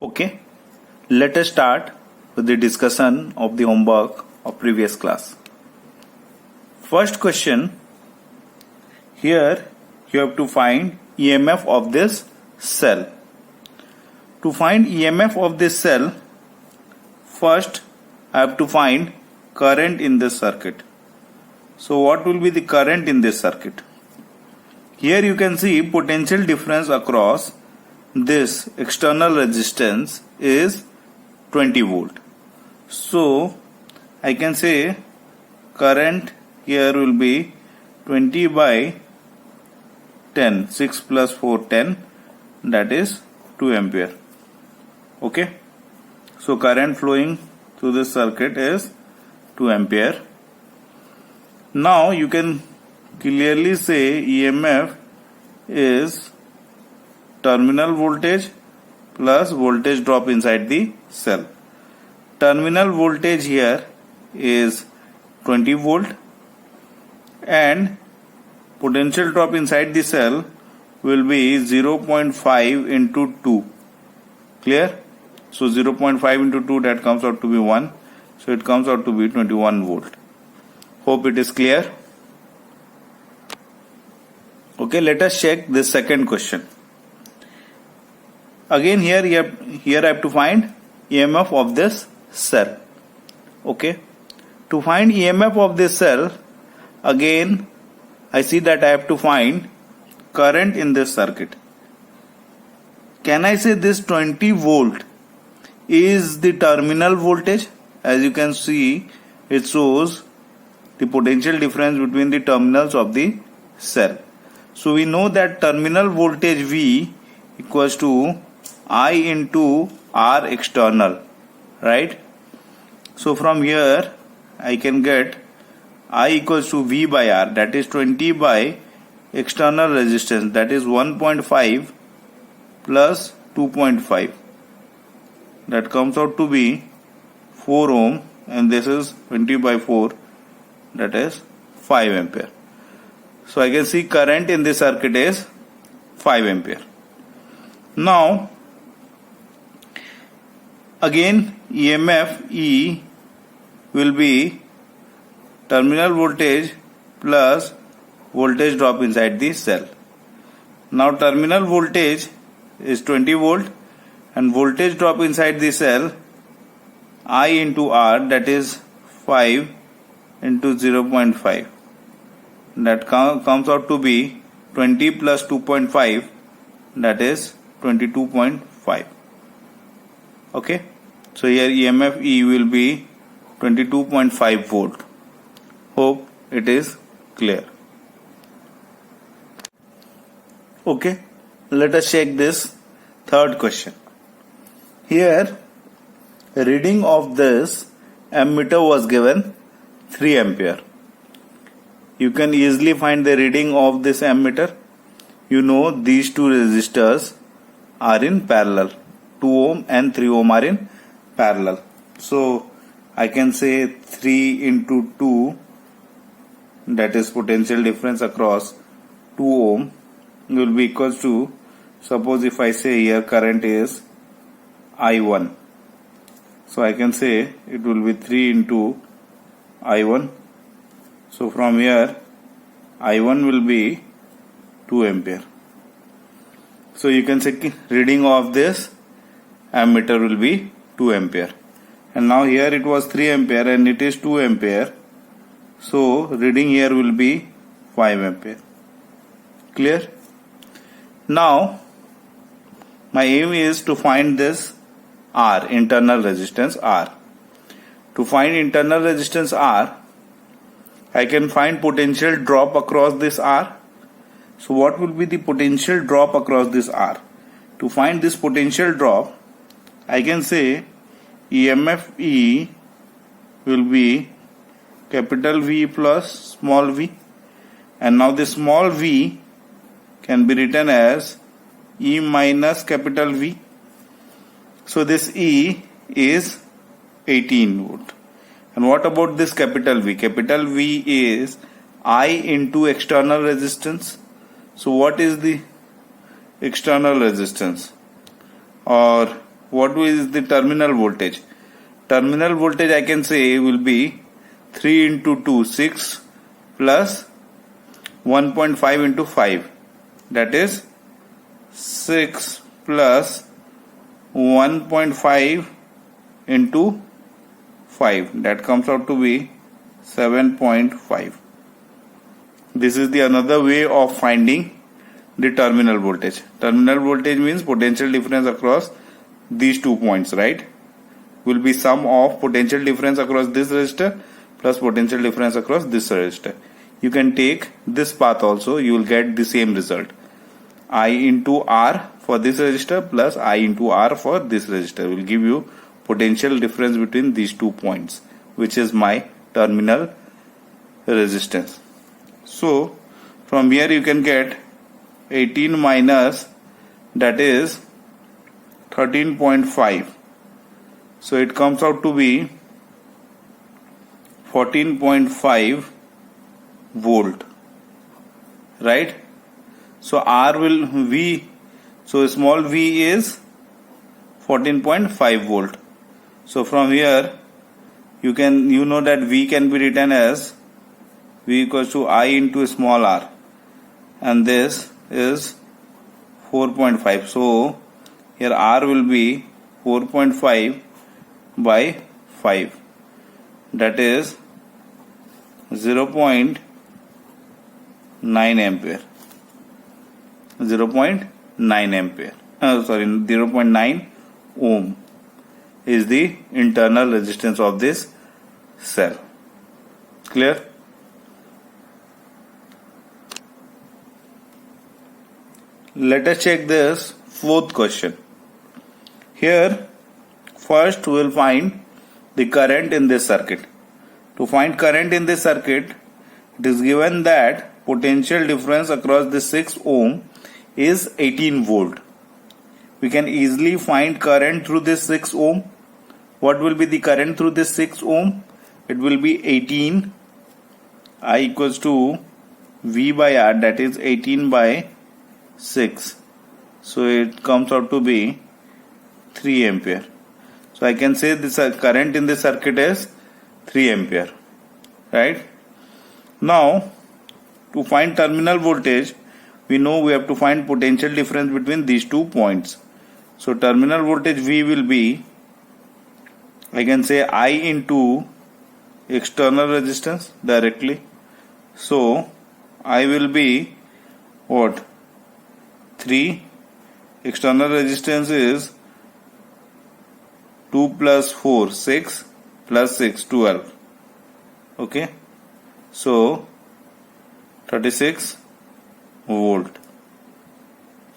Okay, let us start with the discussion of the homework of previous class. First question, here you have to find EMF of this cell. To find EMF of this cell, first I have to find current in this circuit. So what will be the current in this circuit? Here you can see potential difference across this external resistance is 20 volt. So I can say current here will be 20 by 10, 6 plus 4, 10, that is 2 ampere. Okay, so current flowing through this circuit is 2 ampere. Now you can clearly say EMF is terminal voltage plus voltage drop inside the cell. Terminal voltage here is 20 volt and potential drop inside the cell will be 0.5 into 2. Clear? So 0.5 into 2, that comes out to be 1. So it comes out to be 21 volt. Hope it is clear. Okay, let us check this second question. Again here I have to find EMF of this cell. Okay, to find EMF of this cell, again I see that I have to find current in this circuit. Can I say this 20 volt is the terminal voltage? As you can see, it shows the potential difference between the terminals of the cell. So we know that terminal voltage V equals to I into R external, right? So from here I can get I equals to V by R, that is 20 by external resistance, that is 1.5 plus 2.5, that comes out to be 4 ohm, and this is 20 by 4, that is 5 ampere. So I can see current in this circuit is 5 ampere. Now again EMF E will be terminal voltage plus voltage drop inside the cell. Now terminal voltage is 20 volt and voltage drop inside the cell I into R, that is 5 into 0.5, that comes out to be 20 plus 2.5, that is 22.5. Okay, so here EMF E will be 22.5 volt. Hope it is clear. Okay, let us check this third question. Here reading of this ammeter was given 3 ampere. You can easily find the reading of this ammeter. You know these two resistors are in parallel. 2 ohm and 3 ohm are in parallel. So I can say 3 into 2, that is potential difference across 2 ohm, will be equals to, suppose if I say here current is I1. So I can say it will be 3 into I1. So from here I1 will be 2 ampere. So you can say reading of this ammeter will be 2 ampere. And now here it was 3 ampere and it is 2 ampere. So reading here will be 5 ampere. Clear? Now my aim is to find this R, internal resistance R. To find internal resistance R, I can find potential drop across this R. So what will be the potential drop across this R? To find this potential drop, I can say EMF E will be capital V plus small v, and now this small v can be written as E minus capital V. So this E is 18 volt. And what about this capital V? Capital V is I into external resistance. So what is the external resistance? or what is the terminal voltage? Terminal voltage I can say will be 3 into 2, 6 plus 1.5 into 5. That is 6 plus 1.5 into 5. That comes out to be 7.5. This is the another way of finding the terminal voltage. Terminal voltage means potential difference across these 2 points, right? Will be sum of potential difference across this resistor plus potential difference across this resistor. You can take this path also, you will get the same result. I into R for this resistor plus I into R for this resistor will give you potential difference between these 2 points, which is my terminal resistance. So from here you can get 18 minus, that is 13.5. So it comes out to be 14.5 volt, right? So R will V, so small v is 14.5 volt. So from here you know that V can be written as V equals to I into small r, and this is 4.5. So here R will be 4.5 by 5, that is 0.9 ampere. 0.9 ampere. 0.9 ohm is the internal resistance of this cell. Clear? Let us check this fourth question. Here, first we will find the current in this circuit. To find current in this circuit, it is given that potential difference across the 6 ohm is 18 volt. We can easily find current through this 6 ohm. What will be the current through this 6 ohm? It will be 18. I equals to V by R, that is 18 by 6. So it comes out to be 3 ampere. So I can say this current in this circuit is 3 ampere, right? Now to find terminal voltage, we know we have to find potential difference between these 2 points. So terminal voltage V will be, I can say I into external resistance directly. So I will be what? 3. External resistance is 2 plus 4, 6 plus 6, 12. Okay. So 36 volt.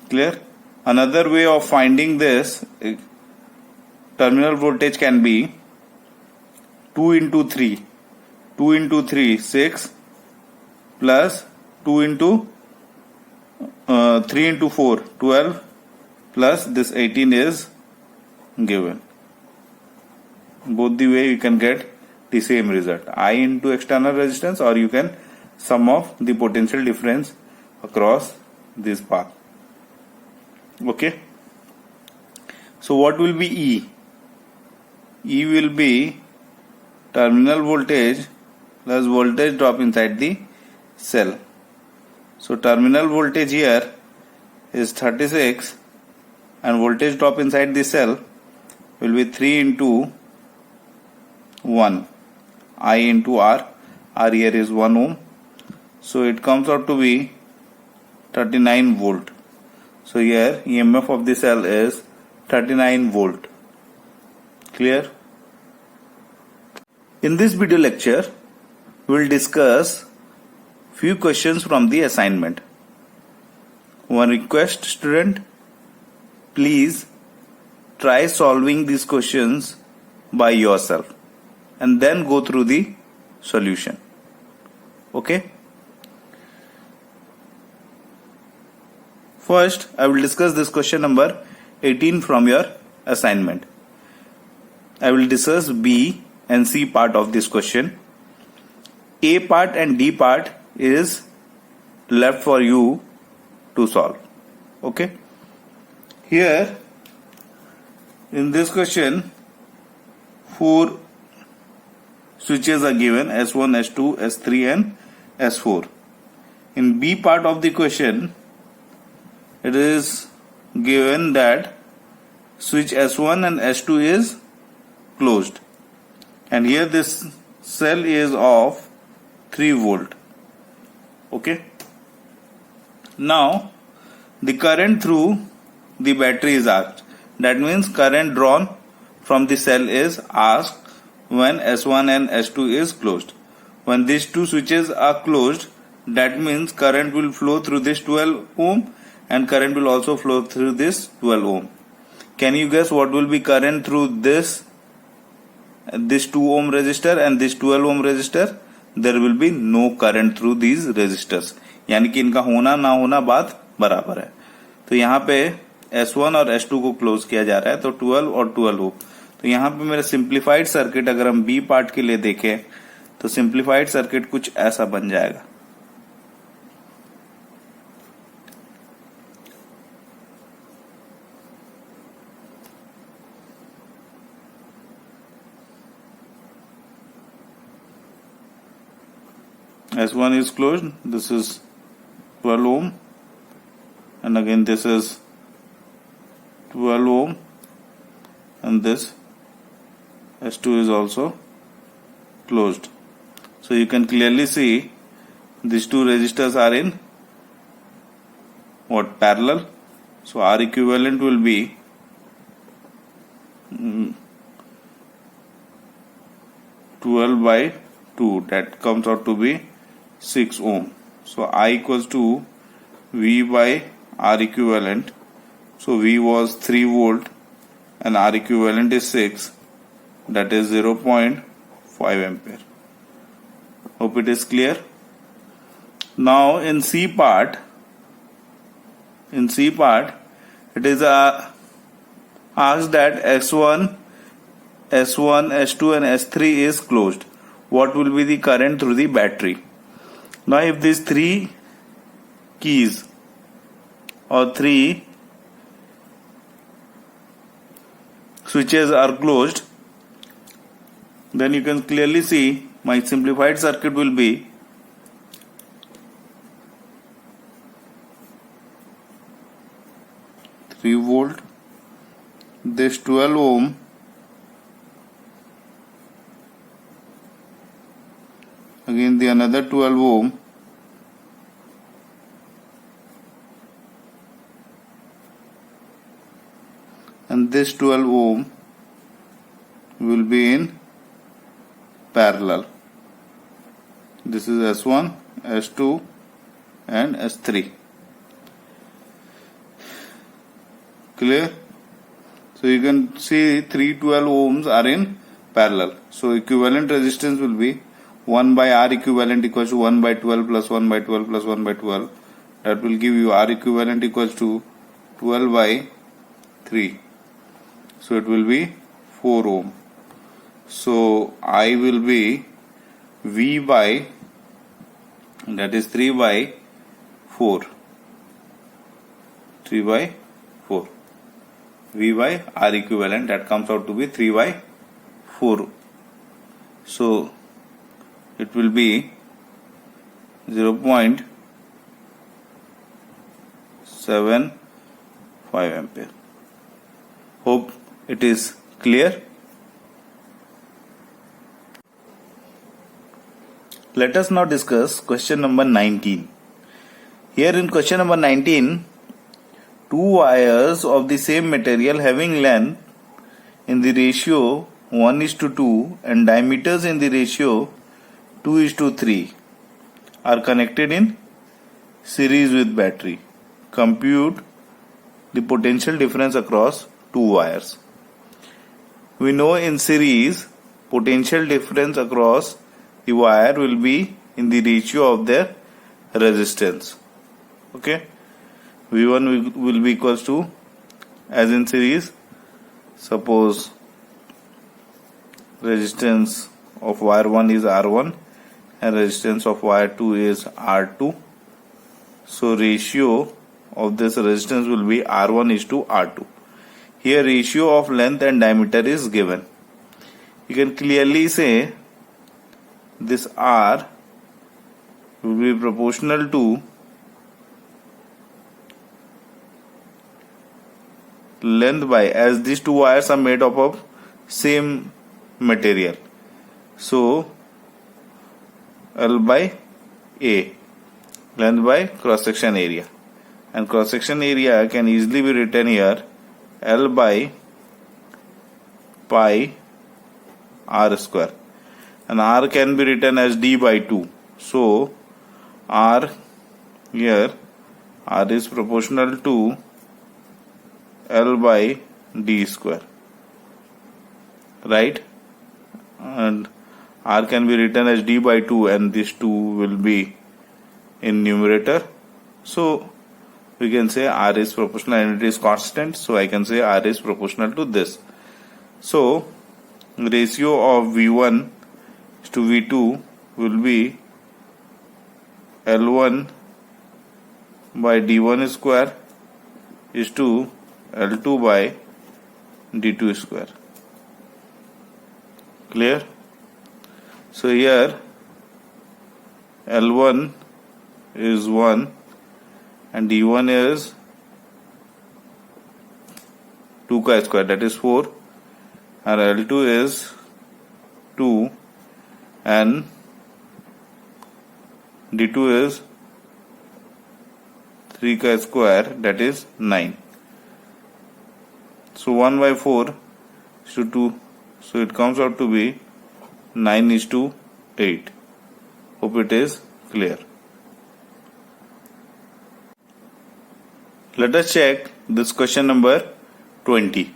Clear? Another way of finding this terminal voltage can be 2 into 3. 2 into 3, 6 plus 2 into 3 into 4, 12 plus this 18 is given. Both the way you can get the same result. I into external resistance, or you can sum of the potential difference across this path. Okay. So what will be E? E will be terminal voltage plus voltage drop inside the cell. So terminal voltage here is 36 and voltage drop inside the cell will be 3 into 1. I into R. R here is 1 ohm. So it comes out to be 39 volt. So here EMF of the cell is 39 volt. Clear? In this video lecture, we will discuss few questions from the assignment. One request, student, please try solving these questions by yourself and then go through the solution. Okay? First, I will discuss this question number 18 from your assignment. I will discuss B and C part of this question. A part and D part is left for you to solve. Okay? Here, In this question, 4 switches are given, S1, S2, S3 and S4. In B part of the question, it is given that switch S1 and S2 is closed, and here this cell is of 3 volt. Okay. Now the current through the battery is asked. That means current drawn from the cell is asked when S1 and S2 is closed. When these two switches are closed, that means current will flow through this 12 ohm and current will also flow through this 12 ohm. Can you guess what will be current through this 2 ohm resistor and this 12 ohm resistor? There will be no current through these resistors. यानी कि इनका होना ना होना बात बराबर है. तो यहाँ पे S1 और S2 को क्लोज किया जा रहा है, तो 12 और 12 ओम. तो यहाँ पे मेरा सिंप्लीफाइड सर्किट अगर हम बी पार्ट के लिए देखें तो सिंप्लीफाइड सर्किट कुछ ऐसा बन जाएगा. S1 is closed, this is 12 ohm, and again this is 12 ohm, and this S2 is also closed. So you can clearly see these two resistors are in what? Parallel. So R equivalent will be 12 by 2, that comes out to be 6 ohm. So I equals to V by R equivalent. So V was 3 volt and R equivalent is 6, that is 0.5 ampere. Hope it is clear. Now in C part, it is asked that S1, S2 and S3 is closed. What will be the current through the battery? Now if these 3 keys or 3 switches are closed, then you can clearly see my simplified circuit will be (3 volt), this 12 ohm, again the another 12 ohm, and this 12 ohm will be in parallel. This is S1, S2 and S3. Clear? So you can see 312 ohms are in parallel. So equivalent resistance will be 1 by R equivalent equals to 1 by 12 plus 1 by 12 plus 1 by 12. That will give you R equivalent equals to 12 by 3. So it will be 4 ohm. So I will be V by, that is 3 by 4. 3 by 4. V by R equivalent, that comes out to be 3 by 4. So it will be 0.75 ampere. Hope it is clear. Let us now discuss question number 19. Here in question number 19, 2 wires of the same material having length in the ratio 1:2 and diameters in the ratio 2:3 are connected in series with battery. Compute the potential difference across 2 wires. We know in series potential difference across the wire will be in the ratio of their resistance. Okay, V1 will be equals to, as in series, suppose resistance of wire 1 is R1 and resistance of wire 2 is R2. So ratio of this resistance will be R1 is to R2. Here ratio of length and diameter is given. You can clearly say this R will be proportional to length by, as these two wires are made up of same material, so L by A, length by cross section area, and cross section area can easily be written here L by pi R square, and R can be written as D by 2. So R here, R is proportional to L by D square, right? And R can be written as D by 2, and this 2 will be in numerator. So we can say R is proportional, and it is constant, so I can say R is proportional to this. So ratio of V1 to V2 will be L1 by D1 square is to L2 by D2 square. Clear? So here L1 is 1 and D1 is 2 ka square, that is 4, and L2 is 2 and D2 is 3 ka square, that is 9. So 1 by 4 is to 2, so it comes out to be 9 is to 8. Hope it is clear. Let us check this question number 20.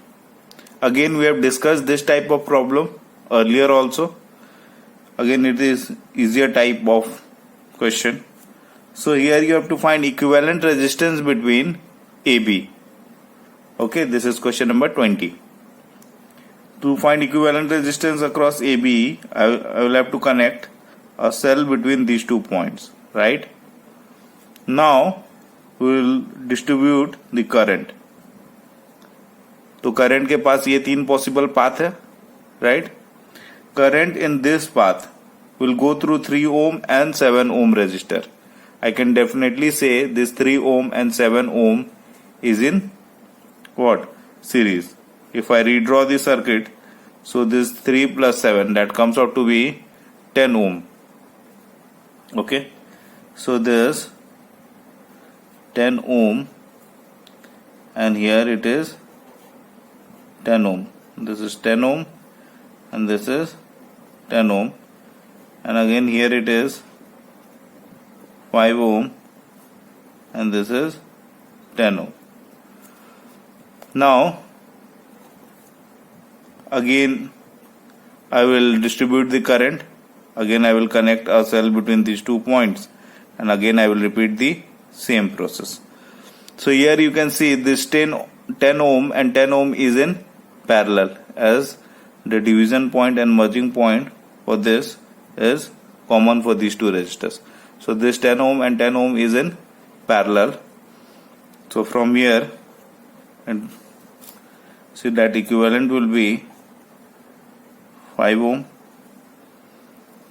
Again, we have discussed this type of problem earlier also. Again, it is easier type of question. So here you have to find equivalent resistance between AB. Okay, this is question number 20. To find equivalent resistance across AB, I will have to connect a cell between these 2 points, right? Now we will distribute the current. तो current के पास ये 3 possible path है, right? Current in this path will go through 3 ohm and 7 ohm resistor. I can definitely say this 3 ohm and 7 ohm is in what? Series. If I redraw the circuit, so this 3 plus 7, that comes out to be 10 ohm. Okay, so this 10 ohm, and here it is 10 ohm. This is 10 ohm and this is 10 ohm, and again here it is 5 ohm and this is 10 ohm. Now again I will distribute the current. Again I will connect a cell between these 2 points, and again I will repeat the same process. So here you can see this 10 ohm and 10 ohm is in parallel, as the division point and merging point for this is common for these 2 resistors. So this 10 ohm and 10 ohm is in parallel. So from here, and see that equivalent will be 5 ohm.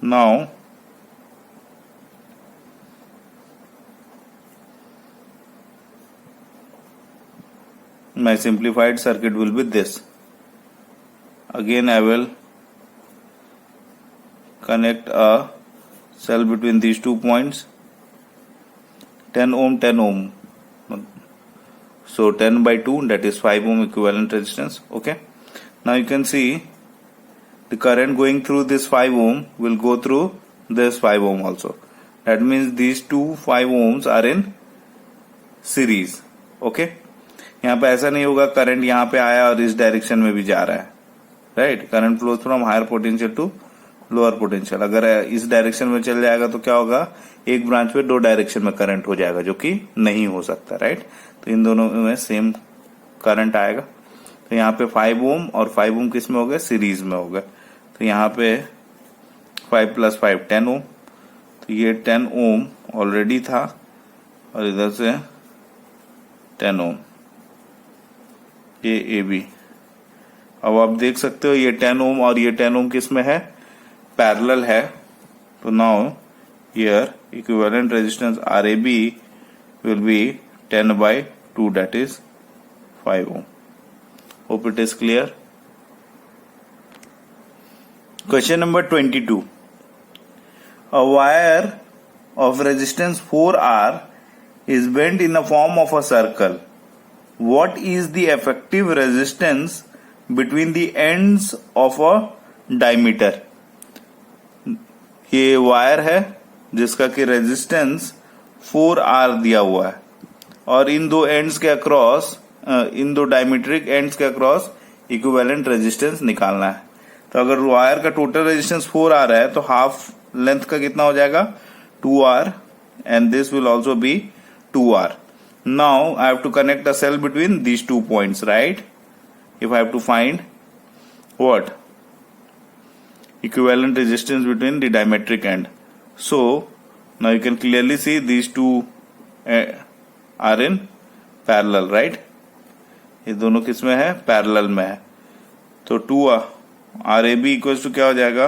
Now my simplified circuit will be this. Again I will connect a cell between these 2 points, 10 ohm, 10 ohm. So 10 by 2, that is 5 ohm equivalent resistance. Okay. Now you can see the current going through this 5 ohm will go through this 5 ohm also. That means these 2 5 ohms are in series. Okay. यहाँ पे ऐसा नहीं होगा current यहाँ पे आया और इस डायरेक्शन में भी जा रहा है, right? Current flows from higher potential to lower potential. अगर इस डायरेक्शन में चल जाएगा तो क्या होगा, एक ब्रांच में 2 डायरेक्शन में करंट हो जाएगा, जो कि नहीं हो सकता, राइट? तो इन दोनों में सेम करंट आएगा. तो यहाँ पे 5 ओम और 5 ओम किस में हो गए, सीरीज में हो गए. तो यहाँ पे 5 प्लस 5 10 ओम. तो ये 10 ओम ऑलरेडी था और इधर से 10 ओम ये ए बी। अब आप देख सकते हो ये 10 ओम और ये 10 ओम किस में है, पैरेलल है। तो now here equivalent resistance R A B will be 10/2, that is 5 ohm. Hope it is clear. Question number 22. A wire of resistance 4R is bent in the form of a circle. What is the effective resistance between the ends of a diameter? ये wire है जिसका कि resistance 4R दिया हुआ है और इन दो ends के अक्रॉस, इन दो डायमीट्रिक एंड्स के अक्रॉस इक्विवेलेंट रेजिस्टेंस निकालना है। तो अगर वायर का टोटल रेजिस्टेंस 4R है तो हाफ लेंथ का कितना हो जाएगा, 2R, and this will also be 2R. Now I have to connect a cell between these 2 points, right? If I have to find what equivalent resistance between the diametric end. So now you can clearly see these two are in parallel, right? ये दोनों किस में है, parallel में है। तो 2 R A B equal to क्या हो जाएगा,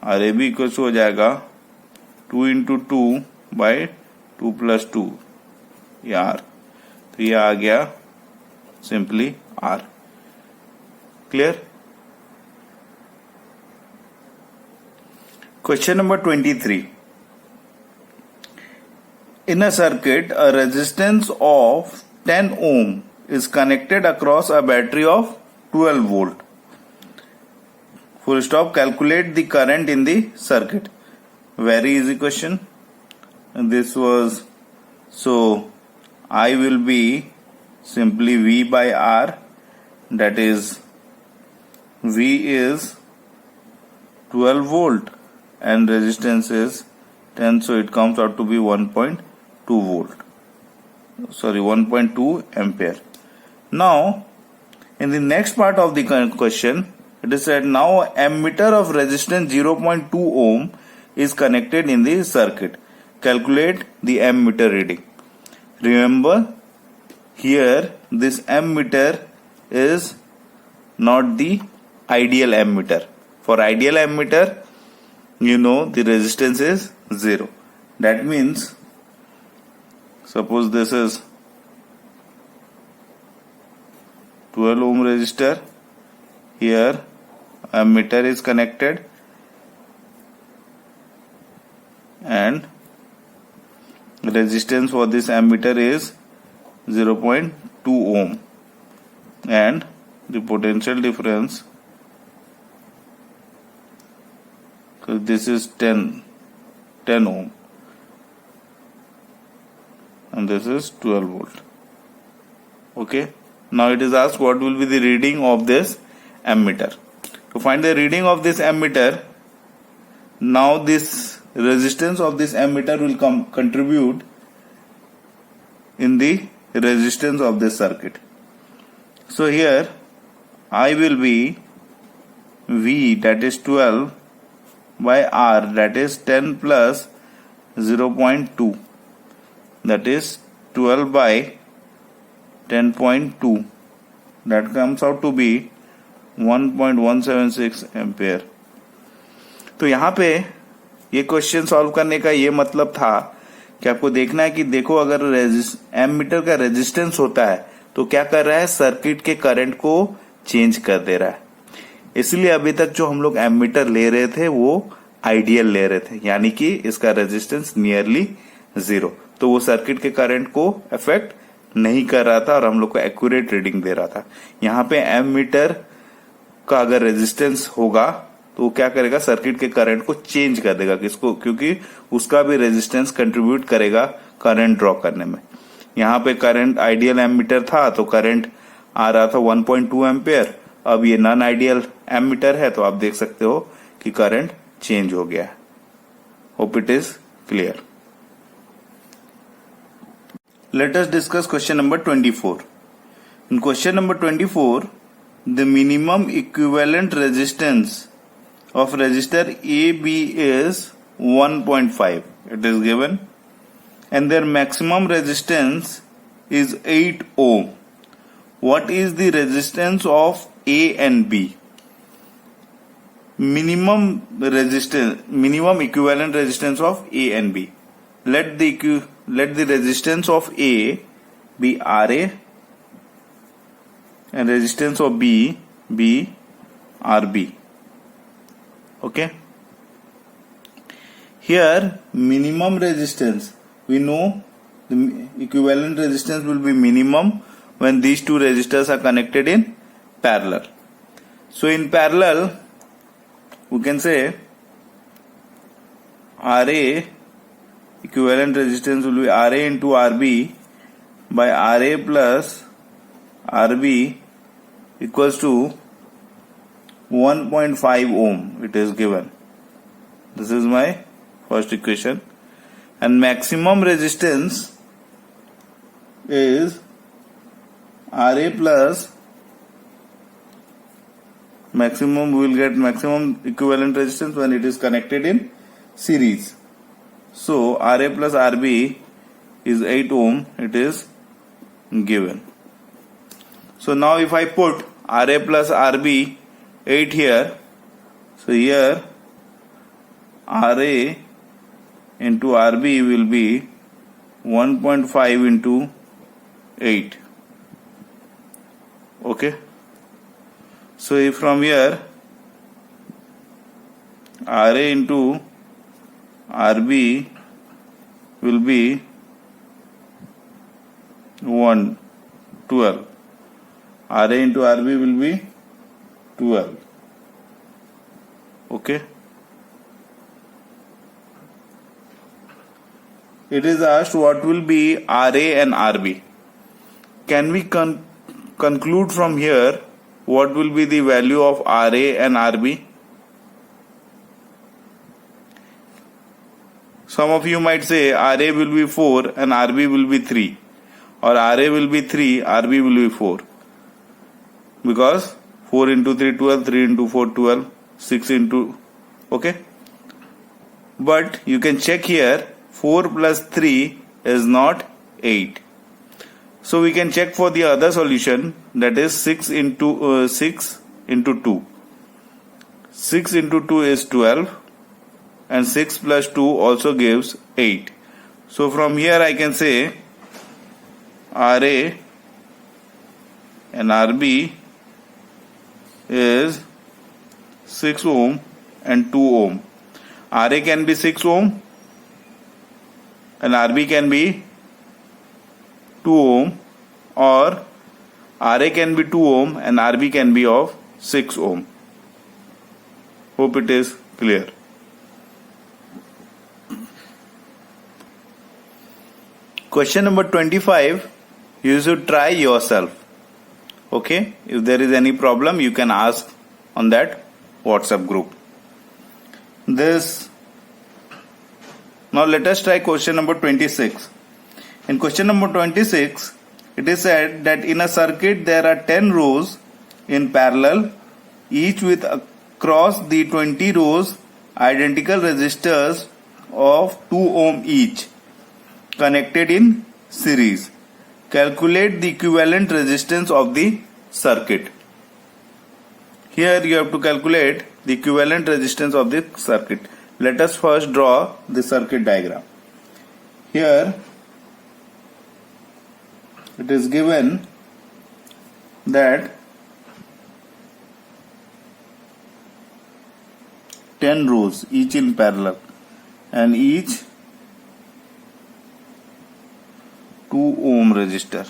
R A B equal to हो जाएगा 2 इंटू 2/2 + 2 ये आर। तो ये आ गया simply R. Clear? Question number 23. In a circuit, a resistance of 10 ohm is connected across a battery of 12 volt. Full stop. Calculate the current in the circuit. Very easy question. And this was, so I will be simply V by R, that is V is 12 volt. And resistance is 10, so it comes out to be 1.2 volt. Sorry, 1.2 ampere. Now, in the next part of the question, it is said now ammeter of resistance 0.2 ohm is connected in the circuit. Calculate the ammeter reading. Remember, here this ammeter is not the ideal ammeter. For ideal ammeter, you know the resistance is 0. That means suppose this is 12 ohm resistor, here ammeter is connected and resistance for this ammeter is 0.2 ohm and the potential difference, so this is 10 ohm and this is 12 volt. Okay, now it is asked what will be the reading of this ammeter. To find the reading of this ammeter, now this resistance of this ammeter will contribute in the resistance of this circuit. So here I will be V, that is 12 by R, that is 10 plus 0.2, that is 12 by 10.2, that comes out to be 1.176 ampere. तो यहाँ पे ये question solve करने का ये मतलब था कि आपको देखना है कि देखो अगर एमीटर का रेजिस्टेंस होता है तो क्या कर रहा है, सर्किट के करंट को चेंज कर दे रहा है. इसलिए अभी तक जो हम लोग एमीटर ले रहे थे वो आइडियल ले रहे थे, यानी कि इसका रेजिस्टेंस नियरली 0, तो वो सर्किट के करंट को अफेक्ट नहीं कर रहा था और हम लोग को एक्यूरेट रीडिंग दे रहा था. यहाँ पे एमीटर का अगर रेजिस्टेंस होगा तो वो क्या करेगा, सर्किट के करंट को चेंज कर देगा. किसको? क्योंकि उसका भी रेजिस्टेंस कंट्रीब्यूट करेगा करंट ड्रॉ करने में. यहाँ पे करंट आइडियल एमीटर था तो करंट आ रहा था 1.2 एम्पियर. अब ये नॉन आइडियल एमीटर है तो आप देख सकते हो कि करंट चेंज हो गया है. Hope it is clear. Let us discuss question number 24. In question number 24, the minimum equivalent resistance of resistor AB is 1.5. It is given. And their maximum resistance is 8 ohm. what is the resistance of A and B? Minimum equivalent resistance of A and B. Let the resistance of A be Ra and resistance of B be Rb. Okay. Here minimum resistance, we know the equivalent resistance will be minimum when these two resistors are connected in parallel. So in parallel, we can say Ra equivalent resistance will be Ra into Rb by Ra plus Rb equals to 1.5 ohm. It is given. This is my first equation. And maximum resistance is Ra plus maximum, we will get maximum equivalent resistance when it is connected in series. So Ra plus Rb is 8 ohm. It is given. So now if I put Ra plus Rb 8 here, so here Ra into Rb will be 1.5 into 8. Okay. So if from here Ra into Rb will be 12. Ra into Rb will be 12. Okay. It is asked what will be Ra and Rb. Can we conclude from here what will be the value of Ra and Rb? Some of you might say Ra will be 4 and Rb will be 3, or Ra will be 3, Rb will be 4, because 4 into 3 12, 3 into 4 12, 6 into, okay. But you can check here, 4 plus 3 is not 8. So we can check for the other solution, that is 6 into 2. 6 into 2 is 12, and 6 plus 2 also gives 8. So from here I can say Ra and Rb is 6 ohm and 2 ohm. Ra can be 6 ohm and Rb can be 2 ohm, or Ra can be 2 ohm and Rb can be of 6 ohm. Hope it is clear. Question number 25, you should try yourself. Okay, if there is any problem you can ask on that WhatsApp group. Now let us try question number 26. In question number 26, it is said that in a circuit there are 10 rows in parallel, each with across the 20 rows identical resistors of 2 ohm each, connected in series. Calculate the equivalent resistance of the circuit. Here you have to calculate the equivalent resistance of the circuit. Let us first draw the circuit diagram. Here it is given that 10 rows each in parallel and each 2 ohm resistor.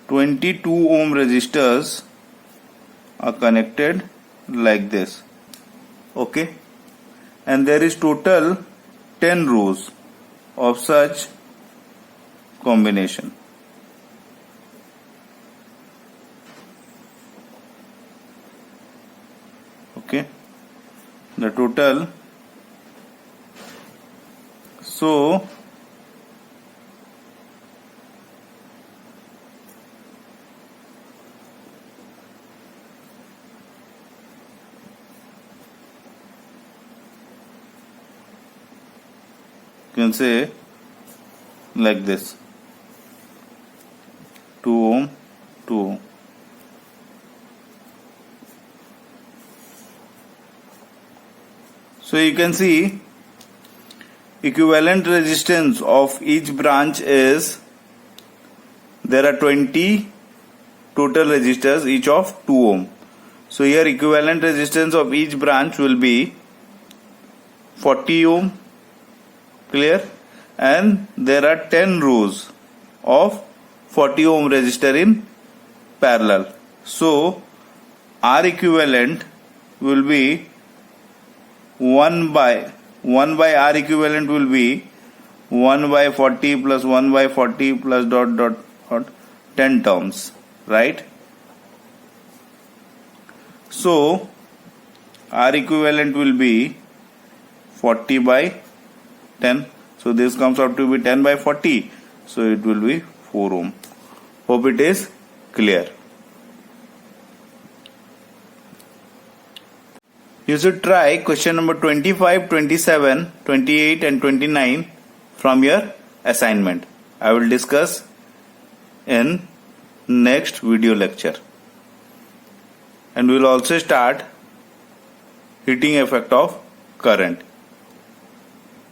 22 ohm resistors are connected like this. Okay, and there is total 10 rows of such combination. Okay, the total, so you can say like this. So you can see equivalent resistance of each branch is, there are 20 total resistors, each of 2 ohm. So here equivalent resistance of each branch will be 40 ohm, clear, and there are 10 rows of 40 ohm resistor in parallel. So R equivalent will be 1 by R equivalent will be 1 by 40 plus 1 by 40 plus dot dot dot 10 terms, right? So R equivalent will be 40 by 10. So this comes out to be 10 by 40. So it will be 4 ohm. Hope it is clear. You should try question number 25, 27, 28 and 29 from your assignment. I will discuss in next video lecture. And we will also start heating effect of current.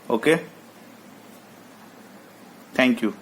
Okay. Thank you.